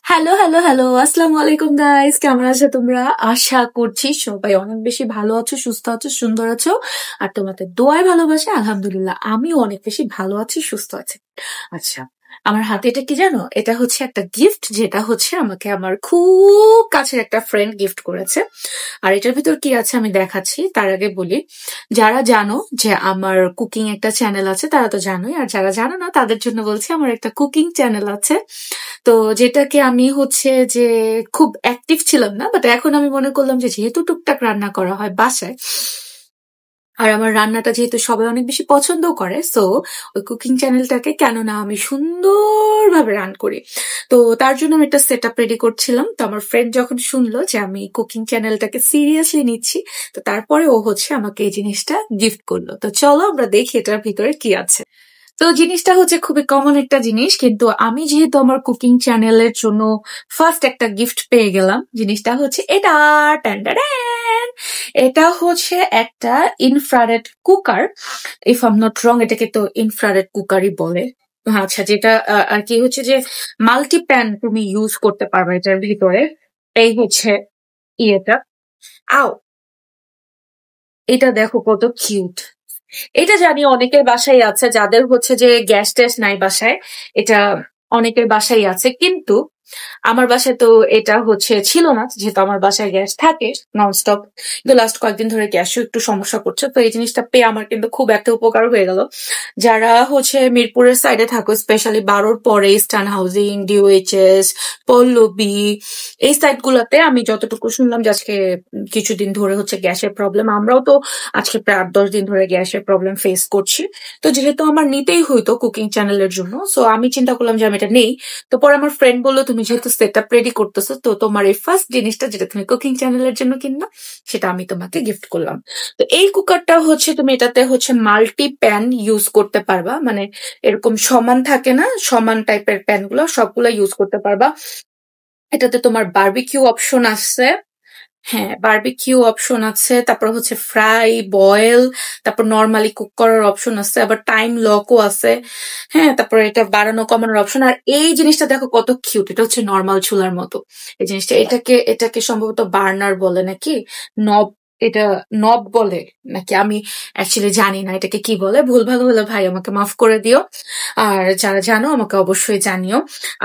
Hello, hello, hello. আসসালামু আলাইকুম guys. কেমন আছো তোমরা? আশা করছি সবাই অনেক বেশি ভালো আছো, সুস্থ আছো, সুন্দর আছো। আর তোমাদের দোয়ায় ভালোবাসে আলহামদুলিল্লাহ আমিও অনেক বেশি ভালো আছি, সুস্থ আছি। আচ্ছা, আমার হাতে এটা কি জানো? এটা হচ্ছে একটা গিফট, যেটা হচ্ছে আমাকে আমার খুব কাছের একটা ফ্রেন্ড গিফট করেছে। আর এটার ভিতর কি আছে আমি দেখাচ্ছি। তার আগে বলি, যারা জানো যে আমার কুকিং একটা চ্যানেল আছে তারা তো জানোই, আর যারা জানো না তাদের জন্য বলছি, আমার একটা কুকিং চ্যানেল আছে। তো যেটাকে আমি হচ্ছে যে খুব অ্যাক্টিভ ছিলাম না, বাট এখন আমি মনে করলাম যে যেহেতু টুকটাক রান্না করা হয় বাসায়, আর আমার রান্নাটা যেহেতু সবাই অনেক বেশি পছন্দ করে, সো ওই কুকিং চ্যানেলটাকে কেন না আমি সুন্দরভাবে রান করি। তো তার জন্য আমি একটা সেট আপ রেডি করছিলাম। তো আমার ফ্রেন্ড যখন শুনলো যে আমি কুকিং চ্যানেলটাকে সিরিয়াসলি নিচ্ছি, তো তারপরে ও হচ্ছে আমাকে এই জিনিসটা গিফট করলো। তো চলো আমরা দেখি এটার ভিতরে কি আছে। তো জিনিসটা হচ্ছে খুবই কমন একটা জিনিস, কিন্তু আমি যেহেতু আমার কুকিং চ্যানেলের জন্য ফার্স্ট একটা গিফট পেয়ে গেলাম, জিনিসটা হচ্ছে এটা। ট্যান্ডাড্যান! এটা হচ্ছে একটা infrared cooker. If I'm not wrong, এটাকে তো ইনফ্রারেড কুকারই বলে। আচ্ছা, যেটা আর কি হচ্ছে যে মাল্টি প্যান তুমি ইউজ করতে পারবে এটার ভিতরে। এই হচ্ছে ইয়েটা। আও, এটা দেখো কত কিউট। এটা জানি অনেকের বাসায় আছে, যাদের হচ্ছে যে গ্যাস ট্যাস নাই বাসায়। এটা অনেকের বাসায় আছে, কিন্তু আমার বাসায় তো এটা হচ্ছে ছিল না, যেহেতু আমার বাসায় গ্যাস থাকে ননস্টপ। কিন্তু লাস্ট কয়েকদিন ধরে গ্যাসও একটু সমস্যা করছে, তো এই জিনিসটা পেয়ে আমার কিন্তু খুব একটা উপকার হয়ে গেল। যারা হচ্ছে মিরপুরের সাইডে থাকো, স্পেশালি 12র পরে ইস্টার্ন হাউজিং, ডিওএইচএস, পল্লবী, এই সাইড গুলাতে আমি যতটুকু শুনলাম যে আজকে কিছুদিন ধরে হচ্ছে গ্যাসের প্রবলেম। আমরাও তো আজকে প্রায় 8-10 দিন ধরে গ্যাসের প্রবলেম ফেস করছি। তো যেহেতু আমার নিতেই হইতো কুকিং চ্যানেলের জন্য, সো আমি চিন্তা করলাম যে আমি এটা নেই। তো পরে আমার ফ্রেন্ড বললো, তুমি যেহেতু সেট আপ রেডি করতেছো, তো তোমার এই ফার্স্ট জিনিসটা যেটা তুমি কুকিং চ্যানেলের জন্য কিনবা, সেটা আমি তোমাকে গিফট করলাম। তো এই কুকারটা হচ্ছে তুমি এটাতে হচ্ছে মাল্টি প্যান ইউজ করতে পারবা, মানে এরকম সমান থাকে না, সমান টাইপের প্যান গুলো সবগুলো ইউজ করতে পারবা। এটাতে তোমার বারবিকিউ অপশন আছে। হ্যাঁ, বারবিকিউ অপশন আছে, তারপর হচ্ছে ফ্রাই, বয়েল, তারপর নর্মালি কুক করার অপশন আছে, আবার টাইম লকও আছে। হ্যাঁ, তারপর এটা বাড়ানো কমানোর অপশন। আর এই জিনিসটা দেখো কত কিউট, এটা হচ্ছে নর্মাল চুলার মতো। এই জিনিসটা, এটাকে এটাকে সম্ভবত বার্নার বলে নাকি, নব, এটা নব বলে নাকি, আমি অ্যাকচুয়ালি জানি না এটাকে কি বলে। ভুলভাল হলে ভাই আমাকে মাফ করে দিও, আর যারা জানো আমাকে অবশ্যই জানিও।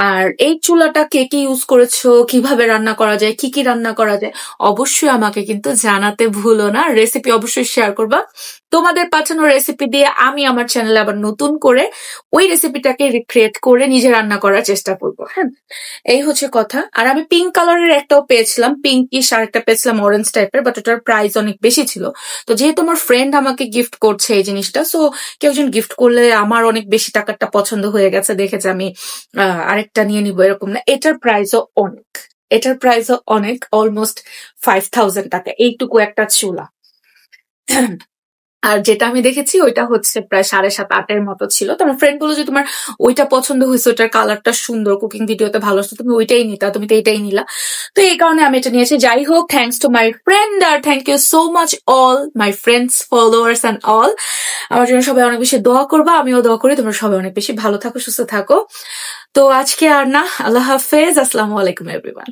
আর এই চুলাটা কে কে ইউজ করেছো, কিভাবে রান্না করা যায়, কি কি রান্না করা যায়, অবশ্যই আমাকে কিন্তু জানাতে ভুলো না। রেসিপি অবশ্যই শেয়ার করবা। তোমাদের পাঠানো রেসিপি দিয়ে আমি আমার চ্যানেলে আবার নতুন করে ওই রেসিপিটাকে রিক্রিয়েট করে নিজে রান্না করার চেষ্টা করবো। হ্যাঁ, এই হচ্ছে কথা। আর আমি পিঙ্ক কালারের একটাও পেয়েছিলাম, পিঙ্কিশ, আর একটা পেয়েছিলাম অরেঞ্জ টাইপের, বাট ওটার প্রাইস অনেক বেশি ছিল। তো যেহেতু আমার ফ্রেন্ড আমাকে গিফট করছে এই জিনিসটা, সো কেউ একজন গিফট করলে আমার অনেক বেশি টাকারটা পছন্দ হয়ে গেছে, দেখেছে আমি আরেকটা নিয়ে নিবো এরকম না। এটার প্রাইসও অনেক, এটার প্রাইসও অনেক, অলমোস্ট 5,000 টাকা এইটুকু একটা চুলা। আর যেটা আমি দেখেছি ওইটা হচ্ছে প্রায় 7,500-8 মতো ছিল। তো আমার ফ্রেন্ড বললো যে তোমার ওইটা পছন্দ হয়েছে, ওইটার কালারটা সুন্দর, কুকিং ভিডিওতে ভালো আসছে, তুমি ওইটাই নিতা, তুমি তো এইটাই নিলা। তো এই কারণে আমি এটা নিয়েছি। যাই হোক, থ্যাংকস টু মাই ফ্রেন্ড, আর thank you so much all my friends, followers and all. আমার জন্য সবাই অনেক বেশি দোয়া করবা, আমিও দোয়া করি তোমরা সবাই অনেক বেশি ভালো থাকো, সুস্থ থাকো। তো আজকে আর না, আল্লাহ হাফেজ, আসসালামু আলাইকুম এভরিওয়ান।